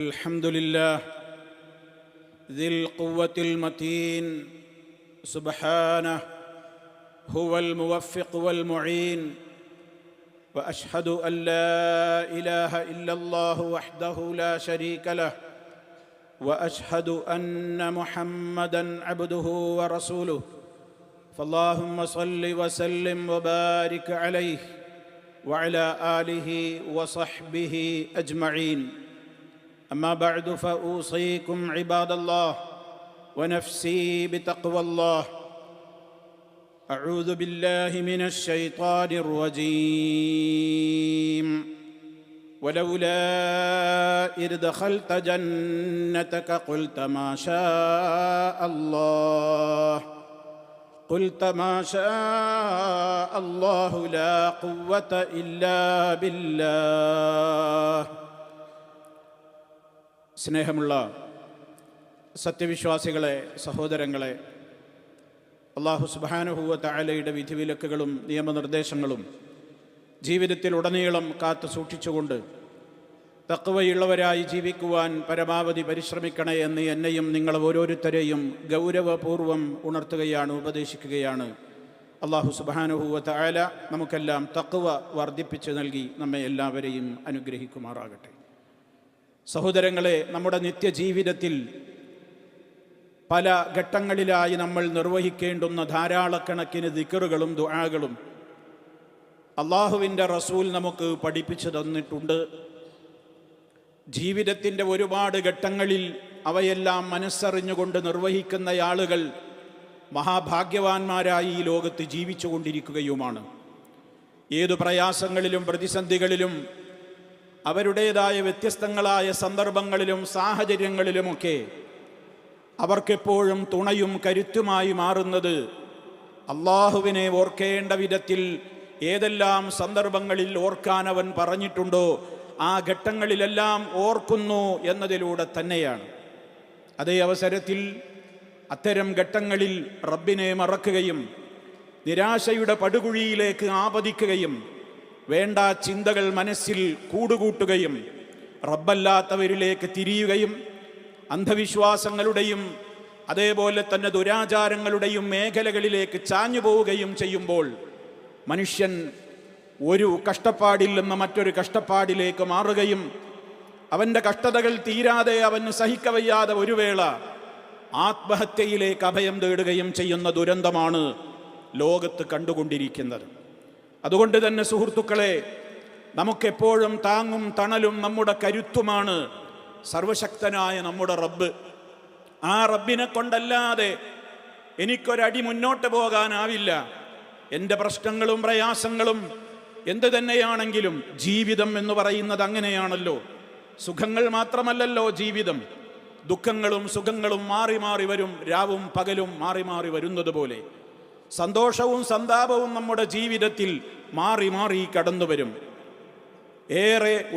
الحمد لله ذي القوة المتين سبحانه هو الموفق والمعين، وأشهد أن لا إله إلا الله وحده لا شريك له، وأشهد أن محمدًا عبده ورسوله، فاللهم صل وسلم وبارك عليه وعلى آله وصحبه أجمعين. أما بعد، فأوصيكم عباد الله ونفسي بتقوى الله. أعوذ بالله من الشيطان الرجيم. ولولا إذ دخلت جنتك قلت ما شاء الله لا قوة إلا بالله. സ്നേഹമുള്ള സത്യവിശ്വാസികളെ, സഹോദരങ്ങളെ, അല്ലാഹു സുബ്ഹാനഹു വ തആലയുടെ വിധിവിലക്കുകളും നിയമനിർദ്ദേശങ്ങളും ജീവിതത്തിൽ ഉടനീളം കാത്തു സൂക്ഷിച്ചുകൊണ്ട് തഖ്വയുള്ളവരായി ജീവിക്കുവാൻ പരമാവധി പരിശ്രമിക്കണേ എന്ന് എന്നെയും നിങ്ങൾ ഓരോരുത്തരെയും ഗൗരവപൂർവ്വം ഉണർത്തുകയാണ്, ഉപദേശിക്കുകയാണ്. അല്ലാഹു സുബ്ഹാനഹു വ തആല നമുക്കെല്ലാം തഖ്വ വർദ്ധിപ്പിച്ച് നൽകി നമ്മെ എല്ലാവരെയും അനുഗ്രഹിക്കുമാറാകട്ടെ. സഹോദരങ്ങളെ, നമ്മുടെ നിത്യജീവിതത്തിൽ പല ഘട്ടങ്ങളിലായി നമ്മൾ നിർവഹിക്കേണ്ടുന്ന ധാരാളക്കണക്കിന് ദിക്റുകളും ദുആകളും അള്ളാഹുവിൻ്റെ റസൂൽ നമുക്ക് പഠിപ്പിച്ചു തന്നിട്ടുണ്ട്. ജീവിതത്തിൻ്റെ ഒരുപാട് ഘട്ടങ്ങളിൽ അവയെല്ലാം മനസ്സറിഞ്ഞുകൊണ്ട് നിർവഹിക്കുന്ന ആളുകൾ മഹാഭാഗ്യവാന്മാരായി ഈ ലോകത്ത് ജീവിച്ചു കൊണ്ടിരിക്കുകയുമാണ്. ഏതു പ്രയാസങ്ങളിലും പ്രതിസന്ധികളിലും അവരുടേതായ വ്യത്യസ്തങ്ങളായ സന്ദർഭങ്ങളിലും സാഹചര്യങ്ങളിലുമൊക്കെ അവർക്കെപ്പോഴും തുണയും കരുത്തുമായി മാറുന്നത് അള്ളാഹുവിനെ ഓർക്കേണ്ട വിധത്തിൽ ഏതെല്ലാം സന്ദർഭങ്ങളിൽ ഓർക്കാൻ അവൻ പറഞ്ഞിട്ടുണ്ടോ ആ ഘട്ടങ്ങളിലെല്ലാം ഓർക്കുന്നു എന്നതിലൂടെ തന്നെയാണ്. അതേ അവസരത്തിൽ അത്തരം ഘട്ടങ്ങളിൽ റബ്ബിനെ മറക്കുകയും നിരാശയുടെ പടുകുഴിയിലേക്ക് ആപതിക്കുകയും വേണ്ട ചിന്തകൾ മനസ്സിൽ കൂടുകൂട്ടുകയും റബ്ബല്ലാത്തവരിലേക്ക് തിരിയുകയും അന്ധവിശ്വാസങ്ങളുടെയും അതേപോലെ തന്നെ ദുരാചാരങ്ങളുടെയും മേഖലകളിലേക്ക് ചാഞ്ഞു പോവുകയും ചെയ്യുമ്പോൾ മനുഷ്യൻ ഒരു കഷ്ടപ്പാടിൽ നിന്ന് മറ്റൊരു കഷ്ടപ്പാടിലേക്ക് മാറുകയും അവൻ്റെ കഷ്ടതകൾ തീരാതെ അവന് സഹിക്കവയ്യാതെ ഒരു വേള ആത്മഹത്യയിലേക്ക് അഭയം തേടുകയും ചെയ്യുന്ന ദുരന്തമാണ് ലോകത്ത് കണ്ടുകൊണ്ടിരിക്കുന്നത്. അതുകൊണ്ട് തന്നെ സുഹൃത്തുക്കളെ, നമുക്കെപ്പോഴും താങ്ങും തണലും നമ്മുടെ കരുത്തുമാണ് സർവശക്തനായ നമ്മുടെ റബ്ബ്. ആ റബ്ബിനെ കൊണ്ടല്ലാതെ എനിക്കൊരടി മുന്നോട്ട് പോകാനാവില്ല. എൻ്റെ പ്രശ്നങ്ങളും പ്രയാസങ്ങളും എന്ത് തന്നെയാണെങ്കിലും ജീവിതം എന്ന് പറയുന്നത് അങ്ങനെയാണല്ലോ. സുഖങ്ങൾ മാത്രമല്ലല്ലോ ജീവിതം, ദുഃഖങ്ങളും സുഖങ്ങളും മാറി മാറി വരും. രാവും പകലും മാറി മാറി വരുന്നത് പോലെ സന്തോഷവും സന്താപവും നമ്മുടെ ജീവിതത്തിൽ മാറി മാറി കടന്നു വരും.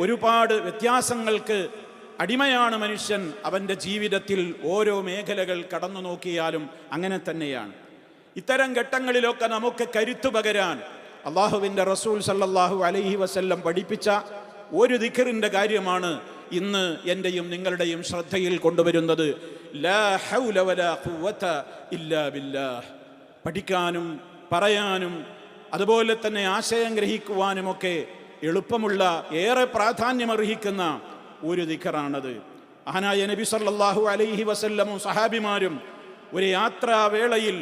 ഒരുപാട് വ്യത്യാസങ്ങൾക്ക് അടിമയാണ് മനുഷ്യൻ. അവൻ്റെ ജീവിതത്തിൽ ഓരോ മേഖലകൾ കടന്നു നോക്കിയാലും അങ്ങനെ തന്നെയാണ്. ഇത്തരം ഘട്ടങ്ങളിലൊക്കെ നമുക്ക് കരുത്തു പകരാൻ അള്ളാഹുവിൻ്റെ റസൂൽ സല്ലല്ലാഹു അലൈഹി വസല്ലം പഠിപ്പിച്ച ഒരു ദിക്റിൻ്റെ കാര്യമാണ് ഇന്ന് എൻ്റെയും നിങ്ങളുടെയും ശ്രദ്ധയിൽ കൊണ്ടുവരുന്നത്. ലാ ഹൗല വലാ ഖുവത ഇല്ലാ ബില്ലാഹ്. പഠിക്കാനും പറയാനും അതുപോലെ തന്നെ ആശയം ഗ്രഹിക്കുവാനുമൊക്കെ എളുപ്പമുള്ള, ഏറെ പ്രാധാന്യമർഹിക്കുന്ന ഒരു ദിക്റാണത്. മഹാനായ നബി സല്ലല്ലാഹു അലൈഹി വസല്ലമും സഹാബിമാരും ഒരു യാത്രാവേളയിൽ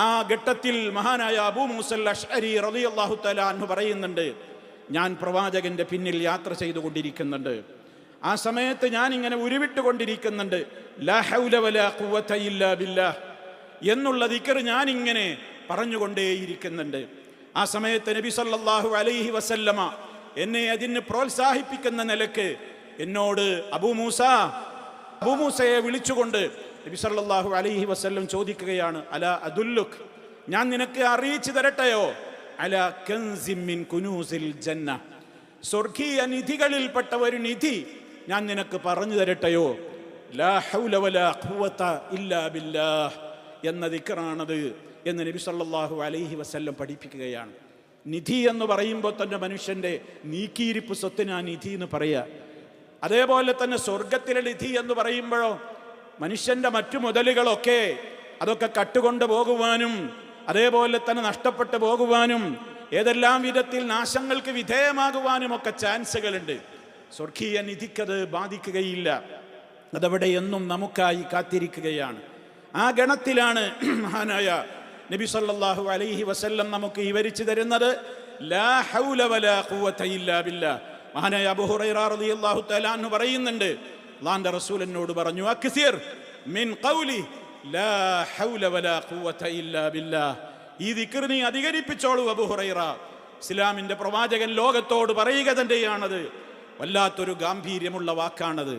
ആ ഘട്ടത്തിൽ മഹാനായ അബൂ മൂസൽ അശ്അരി റളിയല്ലാഹു തആല അൻഹു പറയുന്നുണ്ട്, ഞാൻ പ്രവാചകന്റെ പിന്നിൽ യാത്ര ചെയ്തുകൊണ്ടിരിക്കുന്നുണ്ട്. ആ സമയത്ത് ഞാൻ ഇങ്ങനെ ഉരുവിട്ടുകൊണ്ടിരിക്കുന്നുണ്ട്, ലാ ഹൗല വലാ ഖുവത ഇല്ലാ ബില്ലാഹ് എന്നുള്ള ദിക്ർ ഞാനിങ്ങനെ പറഞ്ഞുകൊണ്ടേയിരിക്കുന്നുണ്ട്. ആ സമയത്ത് നബി സല്ലല്ലാഹു അലൈഹി വസല്ലമ എന്നെ അതിന് പ്രോത്സാഹിപ്പിക്കുന്ന നിലക്ക് എന്നോട് അബൂ മൂസയെ വിളിച്ചുകൊണ്ട് നബി സല്ലല്ലാഹു അലൈഹി വസല്ലം ചോദിക്കുകയാണ്, അലാ അദുല്ലുക്, ഞാൻ നിനക്ക് അറിയിച്ചു തരട്ടെയോ, അലാ കൻസിൻ മിൻ കുനൂസിൽ ജന്ന, സ്വർഗീയ നിധികളിൽപ്പെട്ട ഒരു നിധി ഞാൻ നിനക്ക് പറഞ്ഞു തരട്ടെയോ. ലാ ഹൗല വലാ ഖുവത ഇല്ലാ ബില്ലാഹ് എന്ന ദിക്റാണത് എന്ന് നബി സല്ലല്ലാഹു അലൈഹി വസല്ലം പഠിപ്പിക്കുകയാണ്. നിധി എന്ന് പറയുമ്പോൾ തന്നെ മനുഷ്യൻ്റെ നീക്കിയിരിപ്പ് സ്വത്തിന് ആ നിധി എന്ന് പറയുക. അതേപോലെ തന്നെ സ്വർഗത്തിലെ നിധി എന്ന് പറയുമ്പോഴോ മനുഷ്യന്റെ മറ്റു മുതലുകളൊക്കെ അതൊക്കെ കട്ടുകൊണ്ട് പോകുവാനും അതേപോലെ തന്നെ നഷ്ടപ്പെട്ടു പോകുവാനും ഏതെല്ലാം വിധത്തിൽ നാശങ്ങൾക്ക് വിധേയമാകുവാനും ഒക്കെ ചാൻസുകളുണ്ട്. സ്വർഗീയ നിധിക്കത് ബാധിക്കുകയില്ല. അതവിടെ എന്നും നമുക്കായി കാത്തിരിക്കുകയാണ്. ആ ഗണത്തിലാണ് മഹാനായ നബി സല്ലല്ലാഹു അലൈഹി വസല്ലം നമുക്ക് വിവരിച്ചു തരുന്നത് ലാ ഹൗല വലാ ഖുവത ഇല്ലാ ബില്ലാഹ്. മഹാനായ അബൂ ഹുറൈറ റളിയല്ലാഹു തആല അൻഹു പറയുന്നുണ്ട്, അല്ലാഹുവിന്റെ റസൂൽ എന്നോട് പറഞ്ഞു, അക്സിർ മിൻ ഖൗലി ലാ ഹൗല വലാ ഖുവത ഇല്ലാ ബില്ലാഹ്. ഈ ദിക്ർ നീ അധികരിപ്പിച്ചോളൂ അബൂ ഹുറൈറ. ഇസ്ലാമിന്റെ പ്രവാചകൻ ലോകത്തോട് പറയുക തന്നെയാണത്. വല്ലാത്തൊരു ഗാംഭീര്യമുള്ള വാക്കാണത്.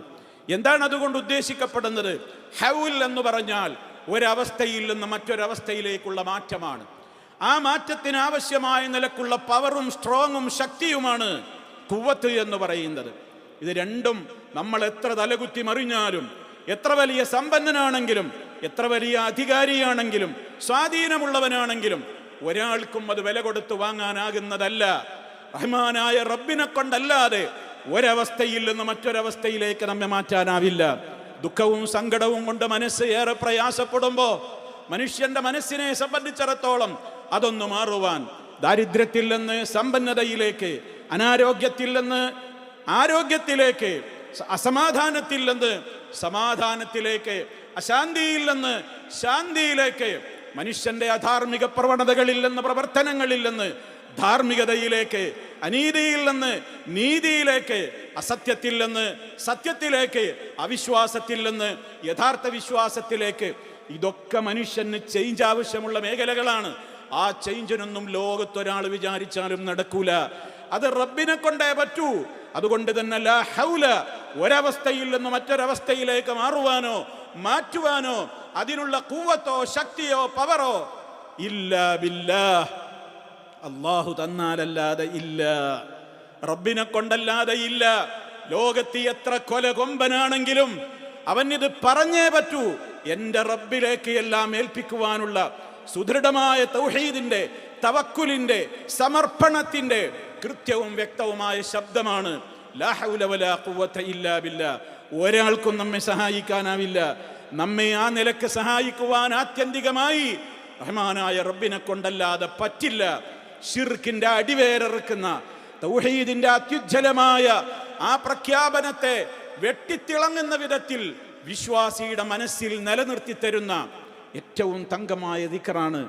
എന്താണ് അതുകൊണ്ട് ഉദ്ദേശിക്കപ്പെടുന്നത്? ഹൗൽ എന്ന് പറഞ്ഞാൽ ഒരവസ്ഥയിൽ നിന്ന് മറ്റൊരവസ്ഥയിലേക്കുള്ള മാറ്റമാണ്. ആ മാറ്റത്തിന് ആവശ്യമായ നിലക്കുള്ള പവറും സ്ട്രോങ്ങും ശക്തിയുമാണ് ഖുവത്ത് എന്ന് പറയുന്നത്. ഇത് രണ്ടും നമ്മൾ എത്ര തലകുത്തി മറിഞ്ഞാലും, എത്ര വലിയ സമ്പന്നനാണെങ്കിലും, എത്ര വലിയ അധികാരിയാണെങ്കിലും, സ്വാധീനമുള്ളവനാണെങ്കിലും ഒരാൾക്കും അത് വില കൊടുത്തു വാങ്ങാനാകുന്നതല്ല. റഹ്മാനായ റബ്ബിനെ കൊണ്ടല്ലാതെ ഒരവസ്ഥയിൽ നിന്ന് മറ്റൊരവസ്ഥയിലേക്ക് നമ്മെ മാറ്റാനാവില്ല. ദുഃഖവും സങ്കടവും കൊണ്ട് മനസ്സ് ഏറെ പ്രയാസപ്പെടുമ്പോൾ മനുഷ്യന്റെ മനസ്സിനെ സംബന്ധിച്ചിടത്തോളം അതൊന്നു മാറുവാൻ, ദാരിദ്ര്യത്തിൽ നിന്ന് സമ്പന്നതയിലേക്ക്, അനാരോഗ്യത്തിൽ നിന്ന് ആരോഗ്യത്തിലേക്ക്, അസമാധാനത്തിൽ നിന്ന് സമാധാനത്തിലേക്ക്, അശാന്തിയിൽ നിന്ന് ശാന്തിയിലേക്ക്, മനുഷ്യന്റെ അധാർമിക പ്രവണതകളിൽ നിന്ന് പ്രവർത്തനങ്ങളിൽ നിന്ന് ധാർമ്മികതയിലേക്ക്, അനീതിയിൽ നിന്ന് നീതിയിലേക്ക്, അസത്യത്തിൽ നിന്ന് സത്യത്തിലേക്ക്, അവിശ്വാസത്തിൽ നിന്ന് യഥാർത്ഥ വിശ്വാസത്തിലേക്ക്, ഇതൊക്കെ മനുഷ്യന് ചേഞ്ച് ആവശ്യമുള്ള മേഖലകളാണ്. ആ ചേഞ്ചിനൊന്നും ലോകത്തൊരാൾ വിചാരിച്ചാലും നടക്കൂല. അത് റബ്ബിനെ കൊണ്ടേ പറ്റൂ. അതുകൊണ്ട് തന്നെ ലാ ഹൗല, ഒരവസ്ഥയിൽ നിന്ന് മറ്റൊരവസ്ഥയിലേക്ക് മാറുവാനോ മാറ്റുവാനോ അതിനുള്ള ഖുവത്തോ ശക്തിയോ പവറോ ഇല്ലാ ബില്ലാഹ്, അല്ലാഹു തന്നാലല്ലാതെ ഇല്ല, റബ്ബിനെ കൊണ്ടല്ലാതെ ഇല്ല. ലോകത്ത് എത്ര കൊലകൊമ്പനാണെങ്കിലും അവൻ ഇത് പറഞ്ഞേ പറ്റൂ. എൻ്റെ റബ്ബിലേക്ക് എല്ലാം ഏൽപ്പിക്കുവാനുള്ള സുദൃഢമായ തൗഹീദിന്റെ, തവക്കുലിന്റെ, സമർപ്പണത്തിന്റെ കൃത്യവും വ്യക്തവുമായ ശബ്ദമാണ് ലാ ഹൗല വലാ ഖുവത ഇല്ലാ ബില്ലാഹ്. ഒരാൾക്കും നമ്മെ സഹായിക്കാനാവില്ല. നമ്മെ ആ നിലക്ക് സഹായിക്കുവാൻ ആത്യന്തികമായി റഹ്മാനായ റബ്ബിനെ കൊണ്ടല്ലാതെ പറ്റില്ല. ശിർക്കിന്റെ അടിവേരറുക്കുന്ന തൗഹീദിന്റെ അത്യുജ്വലമായ ആ പ്രഖ്യാപനത്തെ വെട്ടിത്തിളങ്ങുന്ന വിധത്തിൽ വിശ്വാസിയുടെ മനസ്സിൽ നിലനിർത്തി തരുന്ന ഏറ്റവും തങ്കമായ ദിക്റാണ്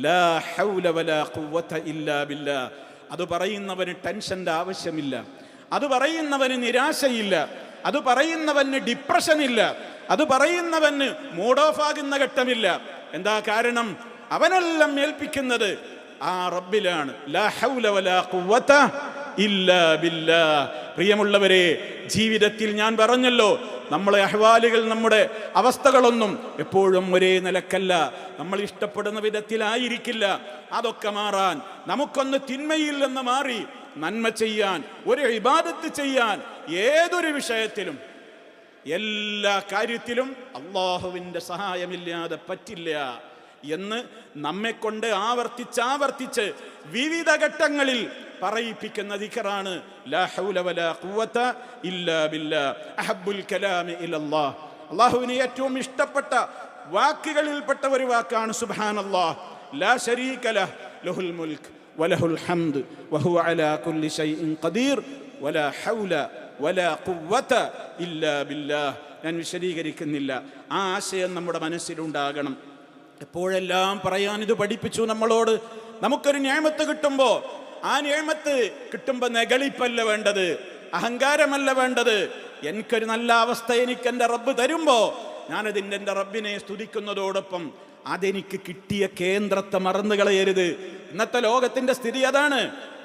ലാ ഹൗല വലാ ഖുവത ഇല്ലാ ബില്ലാഹ്. അത് പറയുന്നവന് ടെൻഷന്റെ ആവശ്യമില്ല, അത് പറയുന്നവന് നിരാശയില്ല, അത് പറയുന്നവന് ഡിപ്രഷൻ ഇല്ല, അത് പറയുന്നവന് മൂഡ് ഓഫ് ആകുന്ന ഘട്ടമില്ല. എന്താ കാരണം? അവനെല്ലാം ഏൽപ്പിക്കുന്നത് ആ റബ്ബിലാണ്. ലാ ഹൗല വലാ ഖുവത ഇല്ലാ ബില്ലാഹ്. പ്രിയമുള്ളവരെ, ജീവിതത്തിൽ ഞാൻ പറഞ്ഞല്ലോ, നമ്മളെ അഹ്വാലുകൾ, നമ്മുടെ അവസ്ഥകളൊന്നും എപ്പോഴും ഒരേ നിലക്കല്ല, നമ്മൾ ഇഷ്ടപ്പെടുന്ന വിധത്തിലായിരിക്കില്ല. അതൊക്കെ മാറാൻ, നമുക്കൊന്ന് തിന്മയിൽ നിന്ന് മാറി നന്മ ചെയ്യാൻ, ഒരു ഇബാദത്ത് ചെയ്യാൻ, ഏതൊരു വിഷയത്തിലും എല്ലാ കാര്യത്തിലും അല്ലാഹുവിൻ്റെ സഹായമില്ലാതെ പറ്റില്ല എന്ന് നമ്മെക്കൊണ്ട് ആവർത്തിച്ച് വിവിധ ഘട്ടങ്ങളിൽ പറയിപ്പിക്കുന്ന ദിക്റാണ് ലാ ഹൗല വലാ ഖുവത ഇല്ലാ ബില്ലാഹ്. അഹബ്ബുൽ കലാമി ഇലല്ലാഹ്. അല്ലാഹുവിന് ഏറ്റവും ഇഷ്ടപ്പെട്ട വാക്കുകളിൽപ്പെട്ട ഒരു വാക്കാണ് സുബ്ഹാനല്ലാഹ്. ലാ ശരീക ലഹ്, ലഹുൽ മുൽക്ക് വലഹുൽ ഹംദ് വഹുവ അലാ കുല്ലി ഷൈഇൻ ഖദീർ വലാ ഹൗല വലാ ഖുവത ഇല്ലാ ബില്ലാഹ്. ഞാൻ വിശദീകരിക്കുന്നില്ല. ആ ആശയം നമ്മുടെ മനസ്സിലുണ്ടാകണം. എപ്പോഴെല്ലാം പറയാൻ ഇത് പഠിപ്പിച്ചു നമ്മളോട്. നമുക്കൊരു നിഅമത്ത് കിട്ടുമ്പോൾ ആ നിഅമത്ത് കിട്ടുമ്പോൾ നെകളിപ്പല്ല വേണ്ടത്, അഹങ്കാരമല്ല വേണ്ടത്. എനിക്കൊരു നല്ല അവസ്ഥ എനിക്ക് എൻ്റെ റബ്ബ് തരുമ്പോൾ ഞാനതിൻ്റെ എൻ്റെ റബ്ബിനെ സ്തുതിക്കുന്നതോടൊപ്പം അതെനിക്ക് കിട്ടിയ കേന്ദ്രത്തെ മറന്നു കളയരുത്. ഇന്നത്തെ ലോകത്തിൻ്റെ സ്ഥിതി അതാണ്.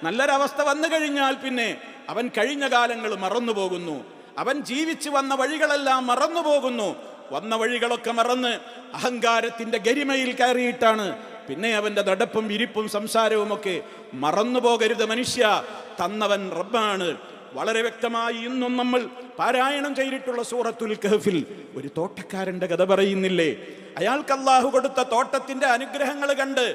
നല്ലൊരവസ്ഥ വന്നു കഴിഞ്ഞാൽ പിന്നെ അവൻ കഴിഞ്ഞ കാലങ്ങൾ മറന്നു പോകുന്നു, അവൻ ജീവിച്ചു വന്ന വഴികളെല്ലാം മറന്നു പോകുന്നു. വന്ന വഴികളൊക്കെ മറന്ന് അഹങ്കാരത്തിന്റെ ഗരിമയിൽ കയറിയിട്ടാണ് പിന്നെ അവന്റെ നടപ്പും ഇരിപ്പും സംസാരവും ഒക്കെ. മറന്നു പോകരുത് മനുഷ്യ, തന്നവൻ റബ്ബാണ്. വളരെ വ്യക്തമായി ഇന്നും നമ്മൾ പാരായണം ചെയ്തിട്ടുള്ള സൂറത്തുൽ കഹ്ഫിൽ ഒരു തോട്ടക്കാരന്റെ കഥ പറയുന്നില്ലേ? അയാൾക്ക് അല്ലാഹു കൊടുത്ത തോട്ടത്തിന്റെ അനുഗ്രഹങ്ങൾ കണ്ട്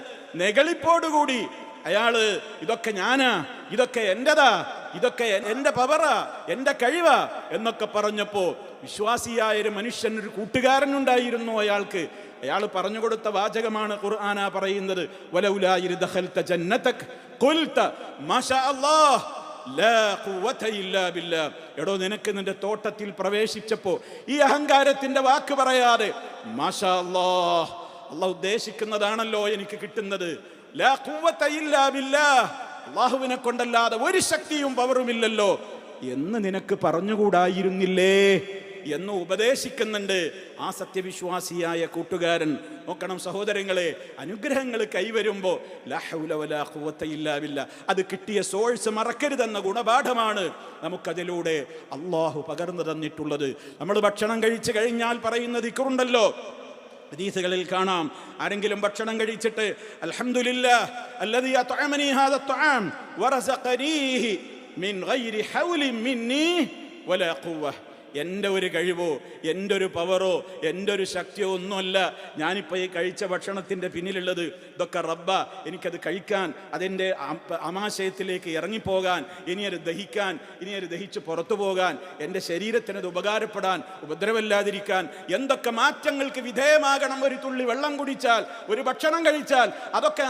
നെകളിപ്പോടുകൂടി അയാള് ഇതൊക്കെ ഞാനാ, ഇതൊക്കെ എന്റേതാ ഇതൊക്കെ എൻ്റെ പവറാ, എൻ്റെ കഴിവാ എന്നൊക്കെ പറഞ്ഞപ്പോൾ വിശ്വാസിയായ ഒരു മനുഷ്യൻ, ഒരു കൂട്ടുകാരനുണ്ടായിരുന്നു അയാൾക്ക്. അയാൾ പറഞ്ഞു കൊടുത്ത വാചകമാണ് ഖുർആന പറയുന്നത്, വലൗലാ ഇദ് ദഖൽത ജന്നതക ഖുൽത മാഷാ അല്ലാഹ് ലാ ഖുവത ഇല്ലാ ബില്ലാ. എടോ, നിനക്ക് നിന്റെ തോട്ടത്തിൽ പ്രവേശിച്ചപ്പോൾ ഈ അഹങ്കാരത്തിന്റെ വാക്ക് പറയാതെ മാഷാ അല്ലാഹ്, അല്ലാഹ് ഉദ്ദേശിക്കുന്നതാണല്ലോ എനിക്ക് കിട്ടുന്നത്, ലാ ഖുവത ഇല്ലാ ബില്ലാ, അല്ലാഹുവിനെ കൊണ്ടല്ലാതെ ഒരു ശക്തിയും പവറുമില്ലല്ലോ എന്ന് നിനക്ക് പറഞ്ഞുകൂടായിരുന്നില്ലേ എന്ന് ഉപദേശിക്കുന്നുണ്ട് ആ സത്യവിശ്വാസിയായ കൂട്ടുകാരൻ. നോക്കണം സഹോദരങ്ങളെ, അനുഗ്രഹങ്ങൾ കൈവരുമ്പോൾ ലാ ഹൗല വലാ ഖുവത ഇല്ലാ ബില്ലാ, അത് കിട്ടിയ സോഴ്സ് മറക്കരുതെന്ന ഗുണപാഠമാണ് നമുക്കതിലൂടെ അള്ളാഹു പകർന്നു തന്നിട്ടുള്ളത്. നമ്മൾ ഭക്ഷണം കഴിച്ചു കഴിഞ്ഞാൽ പറയുന്ന ദിക്റുണ്ടല്ലോ, ഹദീസുകളിൽ കാണാം, ആരെങ്കിലും ഭക്ഷണം കഴിച്ചിട്ട് അൽഹംദുലില്ലാഹ് അല്ലദീ അത്അമനി ഹാദാ അത്അം വറസഖനീഹി മിൻ ഗൈരി ഹൗലി മിന്നി വലാ ഖുവ്വ, എൻ്റെ ഒരു കഴിവോ എൻ്റെ ഒരു പവറോ എൻ്റെ ഒരു ശക്തിയോ ഒന്നുമല്ല ഞാനിപ്പോൾ ഈ കഴിച്ച ഭക്ഷണത്തിൻ്റെ പിന്നിലുള്ളത്. ഇതൊക്കെ റബ്ബ എനിക്കത് കഴിക്കാൻ, അതെൻ്റെ ആമാശയത്തിലേക്ക് ഇറങ്ങിപ്പോകാൻ, ഇനി അത് ദഹിക്കാൻ, ഇനി അത് ദഹിച്ച് പുറത്തു പോകാൻ, എൻ്റെ ശരീരത്തിനത് ഉപകാരപ്പെടാൻ, ഉപദ്രവമില്ലാതിരിക്കാൻ, എന്തൊക്കെ മാറ്റങ്ങൾക്ക് വിധേയമാകണം ഒരു തുള്ളി വെള്ളം കുടിച്ചാൽ, ഒരു ഭക്ഷണം കഴിച്ചാൽ, അതൊക്കെ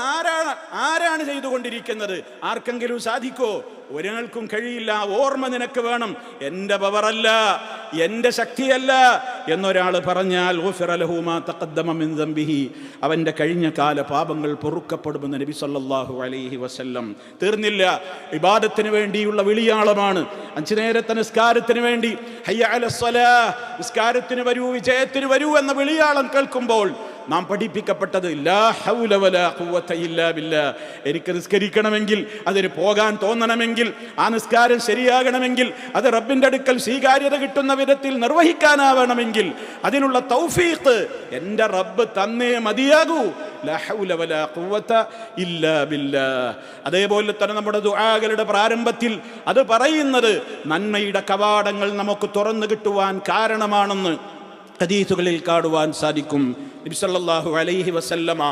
ആരാണ് ചെയ്തുകൊണ്ടിരിക്കുന്നത്? ആർക്കെങ്കിലും സാധിക്കോ? ഒരാൾക്കും കഴിയില്ല. ഓർമ്മ നിനക്ക് വേണം, എൻ്റെ പവറല്ല, എൻ്റെ ശക്തിയല്ല എന്നൊരാൾ പറഞ്ഞാൽ അവൻ്റെ കഴിഞ്ഞ കാല പാപങ്ങൾ പൊറുക്കപ്പെടുമെന്ന് നബി സല്ലല്ലാഹു അലൈഹി വസല്ലം. തീർന്നില്ല, ഇബാദത്തിന് വേണ്ടിയുള്ള വിളിയാളമാണ്. 5 നേരത്തെ നിസ്കാരത്തിന് വേണ്ടി ഹയ്യ അലസ്സലാഹ്, നിസ്കാരത്തിന് വരൂ, വിജയത്തിന് വരൂ എന്ന വിളിയാളം കേൾക്കുമ്പോൾ നാം പഠിപ്പിക്കപ്പെട്ടത് ലാ ഹൗല വലാ ഖുവത ഇല്ലാ ബില്ലാ. എനിക്ക് നിസ്കരിക്കണമെങ്കിൽ, അതിന് പോകാൻ തോന്നണമെങ്കിൽ, ആ നിസ്കാരം ശരിയാകണമെങ്കിൽ, അത് റബ്ബിൻ്റെ അടുക്കൽ സ്വീകാര്യത കിട്ടുന്ന വിധത്തിൽ നിർവഹിക്കാനാവണമെങ്കിൽ അതിനുള്ള തൗഫീഖ് എൻ്റെ റബ്ബ് തന്നേ മതിയാകൂ. ലാ ഹൗല വലാ ഖുവത ഇല്ലാ ബില്ലാ. അതേപോലെ തന്നെ നമ്മുടെ ദുആകളുടെ പ്രാരംഭത്തിൽ അത് പറയുന്നത് നന്മയുടെ കവാടങ്ങൾ നമുക്ക് തുറന്നു കിട്ടുവാൻ കാരണമാണെന്ന് ഹദീസുകളിൽ കാണുവാൻ സാധിക്കും. നബി സല്ലല്ലാഹു അലൈഹി വസല്ലമ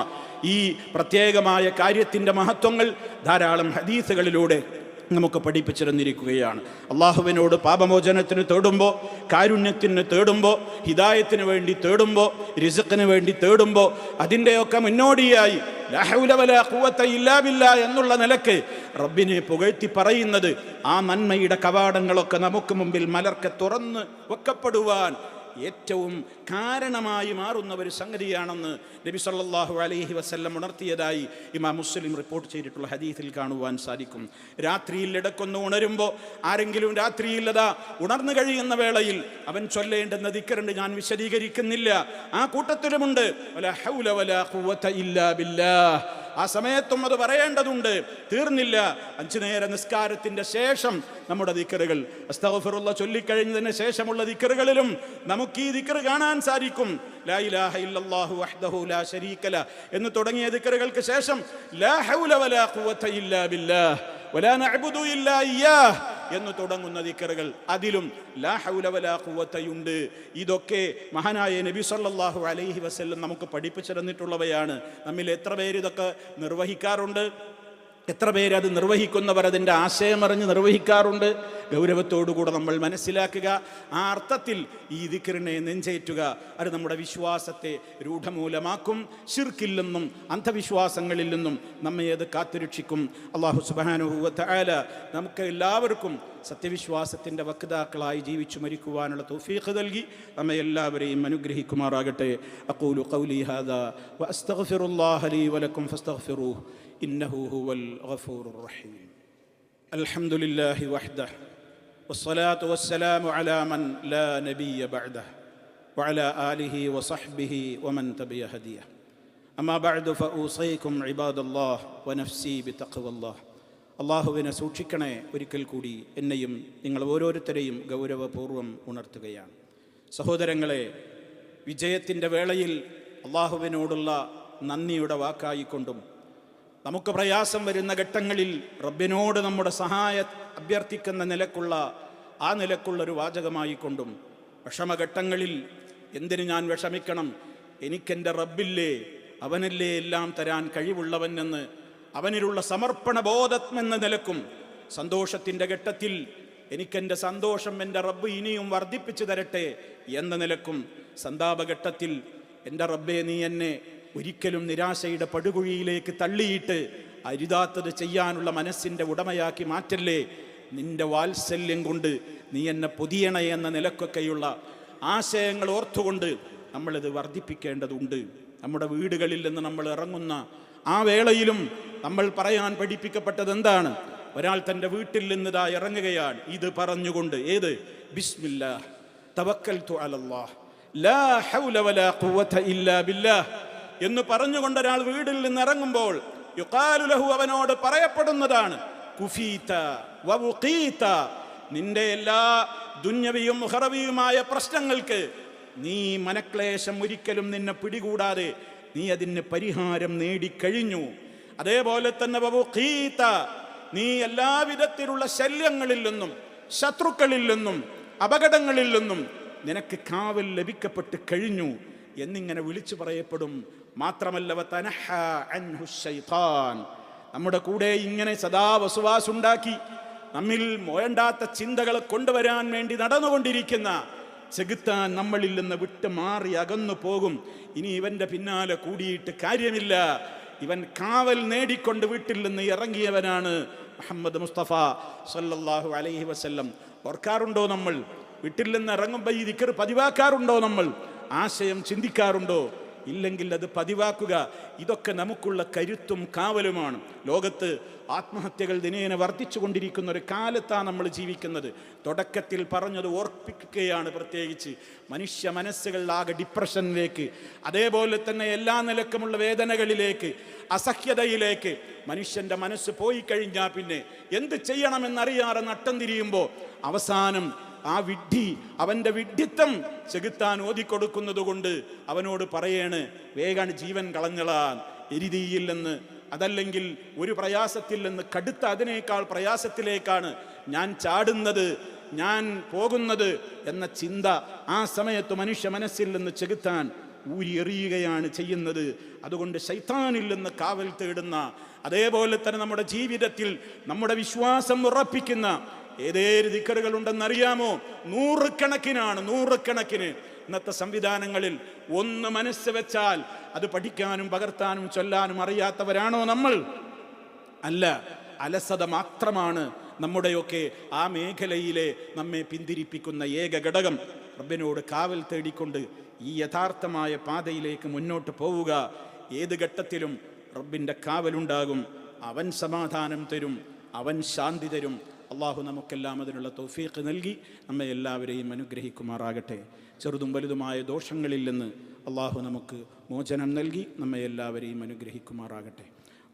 ഈ പ്രത്യേകമായ കാര്യത്തിൻ്റെ മഹത്വങ്ങൾ ധാരാളം ഹദീസുകളിലൂടെ നമുക്ക് പഠിപ്പിച്ചിരുന്നിരിക്കുകയാണ്. അള്ളാഹുവിനോട് പാപമോചനത്തിന് തേടുമ്പോൾ, കാരുണ്യത്തിന് തേടുമ്പോൾ, ഹിദായത്തിന് വേണ്ടി തേടുമ്പോൾ, റിസ്ഖിന് വേണ്ടി തേടുമ്പോൾ, അതിൻ്റെയൊക്കെ മുന്നോടിയായി ലാ ഹൗല വലാ ഖുവത ഇല്ലാ ബില്ലാ എന്നുള്ള നിലക്ക് റബ്ബിനെ പുകഴ്ത്തി പറയുന്നത് ആ നന്മയുടെ കവാടങ്ങളൊക്കെ നമുക്ക് മുമ്പിൽ മലർക്കെ തുറന്ന് വെക്കപ്പെടുവാൻ ഏറ്റവും കാരണമായി മാറുന്ന ഒരു സംഗതിയാണെന്ന് നബി സല്ലല്ലാഹു അലൈഹി വസല്ലം ഉണർത്തിയതായി ഇമാം മുസ്ലിം റിപ്പോർട്ട് ചെയ്തിട്ടുള്ള ഹദീസിൽ കാണുവാൻ സാധിക്കും. രാത്രിയിൽ ഇടക്കൊന്ന് ഉണരുമ്പോൾ, ആരെങ്കിലും രാത്രിയിൽ അതാ ഉണർന്നു കഴിയുന്ന വേളയിൽ അവൻ ചൊല്ലേണ്ടുന്ന ദിക്റുണ്ട്, ഞാൻ വിശദീകരിക്കുന്നില്ല. ആ കൂട്ടത്തിലുമുണ്ട് വലാ ഹൗല വലാ ഖുവത ഇല്ലാ ബില്ലാഹ്. ആ സമയത്തും അത് പറയേണ്ടതുണ്ട്. തീർന്നില്ല, 5 നേര നിസ്കാരത്തിൻ്റെ ശേഷം നമ്മുടെ ദിക്റുകൾ, അസ്തഗ്ഫിറുല്ലാഹ് ചൊല്ലിക്കഴിഞ്ഞതിന് ശേഷമുള്ള ദിക്റുകളിലും നമുക്ക് ഈ ദിക്ർ കാണാൻ സാധിക്കും. ലാ ഇലാഹ ഇല്ലല്ലാഹു വഹ്ദഹു ലാ ശരീക ലഹ് എന്ന് തുടങ്ങിയ ദിക്റുകൾക്ക് ശേഷം ലാ ഹൗല വലാ ഖുവത ഇല്ലാ ബില്ലാഹ് വലാ നഅ്ബുദു ഇല്ലാ ഇയ്യാഹ് എന്ന് തുടങ്ങുന്ന ദിക്റുകൾ, അതിലും ലാ ഹൗല വലാ ഖുവതയുണ്ട്. ഇതൊക്കെ മഹാനായ നബി സല്ലല്ലാഹു അലൈഹി വസല്ലം നമുക്ക് പഠിപ്പിച്ചു തന്നിട്ടുള്ളവയാണ്. നമ്മിൽ എത്ര പേര് ഇതൊക്കെ നിർവഹിക്കാറുണ്ട്? എത്ര പേര് അത് നിർവഹിക്കുന്നവർ അതിൻ്റെ ആശയമറിഞ്ഞ് നിർവഹിക്കാറുണ്ട്? ഗൗരവത്തോടുകൂടെ നമ്മൾ മനസ്സിലാക്കുക. ആ അർത്ഥത്തിൽ ഈ ദിക്റിനെ നെഞ്ചേറ്റുക. അത് നമ്മുടെ വിശ്വാസത്തെ രൂഢമൂലമാക്കും. ശിർക്കിൽ നിന്നും അന്ധവിശ്വാസങ്ങളിൽ നിന്നും നമ്മെ അത് കാത്തുരക്ഷിക്കും. അല്ലാഹു സുബ്ഹാനഹു വ തആല നമുക്ക് എല്ലാവർക്കും സത്യവിശ്വാസത്തിൻ്റെ വക്താക്കളായി ജീവിച്ചു മരിക്കുവാനുള്ള തൗഫീഖ് നൽകി നമ്മെ എല്ലാവരെയും അനുഗ്രഹിക്കുമാറാകട്ടെ. അഖൂലു ഖൗലി ഹാദാ വ അസ്തഗ്ഫിറുല്ലാഹ ലീ വലക്കും ഫസ്തഗ്ഫിറൂഹു ഇന്നഹു ഹുവൽ ഗഫൂറുർ റഹീം. അൽഹംദുലില്ലാഹി വഹ്ദഹു വസ്സലാത്തു വസ്സലാമു അലാ മൻ ലാ നബിയ്യ ബഅദഹു വഅലാ ആലിഹി വസഹ്ബിഹി വമൻ തബിഅ ഹദിയഹു. അമ്മാ ബഅദു ഫഊസീകും ഇബാദല്ലാഹ് വനഫ്സി ബിതഖ്വല്ലാഹ്. അള്ളാഹുവിനെ സൂക്ഷിക്കണേ. ഒരിക്കൽ കൂടി എന്നെയും നിങ്ങൾ ഓരോരുത്തരെയും ഗൗരവപൂർവ്വം ഉണർത്തുകയാണ്. സഹോദരങ്ങളെ, വിജയത്തിൻ്റെ വേളയിൽ അള്ളാഹുവിനോടുള്ള നന്ദിയുടെ വാക്കായിക്കൊണ്ടും നമുക്ക് പ്രയാസം വരുന്ന ഘട്ടങ്ങളിൽ റബ്ബിനോട് നമ്മുടെ സഹായം അഭ്യർത്ഥിക്കുന്ന നിലക്കുള്ളൊരു വാചകമായിക്കൊണ്ടും വിഷമഘട്ടങ്ങളിൽ എന്തിനു ഞാൻ വിഷമിക്കണം, എനിക്കെൻ്റെ റബ്ബില്ലേ, അവനല്ലേ എല്ലാം തരാൻ കഴിവുള്ളവൻ എന്ന് അവനിലുള്ള സമർപ്പണ ബോധം എന്ന നിലക്കും സന്തോഷത്തിൻ്റെ ഘട്ടത്തിൽ എനിക്കെൻ്റെ സന്തോഷം എൻ്റെ റബ്ബ് ഇനിയും വർദ്ധിപ്പിച്ചു തരട്ടെ എന്ന നിലക്കും, സന്താപഘട്ടത്തിൽ എൻ്റെ റബ്ബെ നീ എന്നെ ഒരിക്കലും നിരാശയുടെ പടുകുഴിയിലേക്ക് തള്ളിയിട്ട് അരുതാത്തത് ചെയ്യാനുള്ള മനസ്സിൻ്റെ ഉടമയാക്കി മാറ്റല്ലേ, നിന്റെ വാത്സല്യം കൊണ്ട് നീ എന്നെ പൊതിയണേ എന്ന നിലക്കൊക്കെയുള്ള ആശയങ്ങൾ ഓർത്തുകൊണ്ട് നമ്മളിത് വർദ്ധിപ്പിക്കേണ്ടതുണ്ട്. നമ്മുടെ വീടുകളിൽ നിന്ന് നമ്മൾ ഇറങ്ങുന്ന ആ വേളയിലും നമ്മൾ പറയാൻ പഠിപ്പിക്കപ്പെട്ടത് എന്താണ്? ഒരാൾ തൻ്റെ വീട്ടിൽ നിന്നിതാ ഇറങ്ങുകയാണ്, ഇത് പറഞ്ഞുകൊണ്ട്, ഏത്? ബിസ്മില്ലാഹ് തവക്കൽതു അലല്ലാഹ് ലാ ഹൗല വലാ ഖുവത ഇല്ലാ ബില്ലാഹ് എന്ന് പറഞ്ഞുകൊണ്ട് ഒരാൾ വീട്ടിൽ നിന്ന് ഇറങ്ങുമ്പോൾ യുഖാലു ലഹു, അവനോട് പറയപ്പെടുന്നതാണ്, കുഫീത വവുഖീത, നിന്റെ എല്ലാ ദുന്യവിയും മുഹറവിയുമായ പ്രശ്നങ്ങൾക്ക് നീ മനക്ലേശം ഒരിക്കലും നിന്നെ പിടികൂടാതെ നീ അതിന് പരിഹാരം നേടിക്കഴിഞ്ഞു. അതേപോലെ തന്നെ വവുഖീത, നീ എല്ലാവിധത്തിലുള്ള ശല്യങ്ങളിൽ നിന്നും ശത്രുക്കളിൽ നിന്നും അപകടങ്ങളിൽ നിന്നും നിനക്ക് കാവൽ ലഭിക്കപ്പെട്ട് കഴിഞ്ഞു എന്നിങ്ങനെ വിളിച്ചു പറയപ്പെടും. മാത്രമല്ല വതനഹ അൻഹു ശൈത്താൻ, നമ്മുടെ കൂടെ ഇങ്ങനെ സദാ വസ്വാസുണ്ടാക്കി നമ്മിൽ വേണ്ടാത്ത ചിന്തകളെ കൊണ്ടുവരാൻ വേണ്ടി നടന്നുകൊണ്ടിരിക്കുന്ന ചെകുത്താൻ നമ്മളിൽ നിന്ന് വിട്ട് മാറി അകന്നു പോകും. ഇനി ഇവൻ്റെ പിന്നാലെ കൂടിയിട്ട് കാര്യമില്ല, ഇവൻ കാവൽ നേടിക്കൊണ്ട് വീട്ടിൽ നിന്ന് ഇറങ്ങിയവനാണ് മുഹമ്മദ് മുസ്തഫ സല്ലല്ലാഹു അലൈഹി വസല്ലം. ഓർക്കാറുണ്ടോ നമ്മൾ? വീട്ടിൽ നിന്ന് ഇറങ്ങുമ്പോൾ ഈ ദിക്ർ പതിവാക്കാറുണ്ടോ? നമ്മൾ ആശയം ചിന്തിക്കാറുണ്ടോ? ഇല്ലെങ്കിൽ അത് പതിവാക്കുക. ഇതൊക്കെ നമുക്കുള്ള കരുത്തും കാവലുമാണ്. ലോകത്ത് ആത്മഹത്യകൾ ദിനേന വർദ്ധിച്ചു കൊണ്ടിരിക്കുന്ന ഒരു കാലത്താണ് നമ്മൾ ജീവിക്കുന്നത്. തുടക്കത്തിൽ പറഞ്ഞത് ഓർപ്പിക്കുകയാണ്, പ്രത്യേകിച്ച് മനുഷ്യ മനസ്സുകളിലാകെ ഡിപ്രഷനിലേക്ക്, അതേപോലെ തന്നെ എല്ലാ നിലക്കുമുള്ള വേദനകളിലേക്ക്, അസഹ്യതയിലേക്ക് മനുഷ്യൻ്റെ മനസ്സ് പോയി കഴിഞ്ഞാൽ പിന്നെ എന്ത് ചെയ്യണമെന്നറിയാതെ നട്ടം തിരിയുമ്പോൾ അവസാനം ആ വിഡ്ഢി, അവൻ്റെ വിഡ്ഢിത്തം ചെകുത്താൻ ഓതിക്കൊടുക്കുന്നത് കൊണ്ട് അവനോട് പറയേണ്, വേഗം ജീവൻ കളഞ്ഞളാൻ, എരിതീയിൽ നിന്ന്, അതല്ലെങ്കിൽ ഒരു പ്രയാസത്തിൽ നിന്ന് കടുത്ത അതിനേക്കാൾ പ്രയാസത്തിലേക്കാണ് ഞാൻ ചാടുന്നത്, ഞാൻ പോകുന്നത് എന്ന ചിന്ത ആ സമയത്ത് മനുഷ്യ മനസ്സിൽ നിന്ന് ചെകുത്താൻ ഊരിയെറിയുകയാണ് ചെയ്യുന്നത്. അതുകൊണ്ട് ശൈത്താനിൽ നിന്ന് കാവൽ തേടുന്ന, അതേപോലെ തന്നെ നമ്മുടെ ജീവിതത്തിൽ നമ്മുടെ വിശ്വാസം ഉറപ്പിക്കുന്ന ഏതേത് ദിക്റുകൾ ഉണ്ടെന്നറിയാമോ? നൂറുകണക്കിന്. ഇന്നത്തെ സംവിധാനങ്ങളിൽ ഒന്ന് മനസ്സ് വെച്ചാൽ അത് പഠിക്കാനും പകർത്താനും ചൊല്ലാനും അറിയാത്തവരാണോ നമ്മൾ? അല്ല, അലസത മാത്രമാണ് നമ്മുടെയൊക്കെ ആ മേഖലയിലെ നമ്മെ പിന്തിരിപ്പിക്കുന്ന ഏക ഘടകം. റബ്ബിനോട് കാവൽ തേടിക്കൊണ്ട് ഈ യഥാർത്ഥമായ പാതയിലേക്ക് മുന്നോട്ട് പോവുക. ഏത് ഘട്ടത്തിലും റബ്ബിൻ്റെ കാവലുണ്ടാകും. അവൻ സമാധാനം തരും, അവൻ ശാന്തി തരും. അള്ളാഹു നമുക്കെല്ലാം അതിനുള്ള തൗഫീഖ് നൽകി നമ്മെ എല്ലാവരെയും അനുഗ്രഹിക്കുമാറാകട്ടെ. ചെറുതും വലുതുമായ ദോഷങ്ങളിൽ നിന്ന് അള്ളാഹു നമുക്ക് മോചനം നൽകി നമ്മെ എല്ലാവരെയും അനുഗ്രഹിക്കുമാറാകട്ടെ.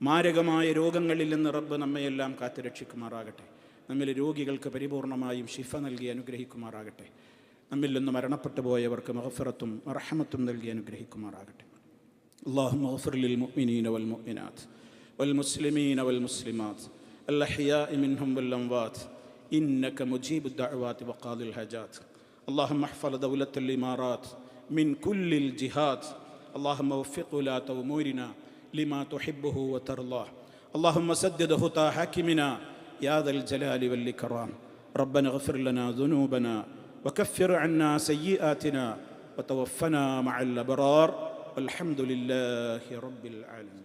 മാരകമായ രോഗങ്ങളിൽ നിന്ന് റബ്ബ് നമ്മയെല്ലാം കാത്തുരക്ഷിക്കുമാറാകട്ടെ. നമ്മിലെ രോഗികൾക്ക് പരിപൂർണമായും ശിഫ നൽകി അനുഗ്രഹിക്കുമാറാകട്ടെ. നമ്മിൽ നിന്ന് മരണപ്പെട്ടു പോയവർക്ക് മഗ്ഫിറത്തും റഹ്മത്തും നൽകി അനുഗ്രഹിക്കുമാറാകട്ടെ. അല്ലാഹുമ്മ ഗ്ഫിർ ലിൽ മുഅ്മിനീന വൽ മുഅ്മിനാത്ത് വൽ മുസ്ലിമീന വൽ മുസ്ലിമാത്ത് الأحياء منهم والأموات إنك مجيب الدعوات وقاضي الحاجات. اللهم احفظ دولة الإمارات من كل الجهات. اللهم وفق ولاة أمورنا لما تحبه وترضاه. اللهم سدد خطى حاكمنا يا ذا الجلال والإكرام. ربنا اغفر لنا ذنوبنا وكفر عنا سيئاتنا وتوفنا مع الأبرار والحمد لله رب العالمين.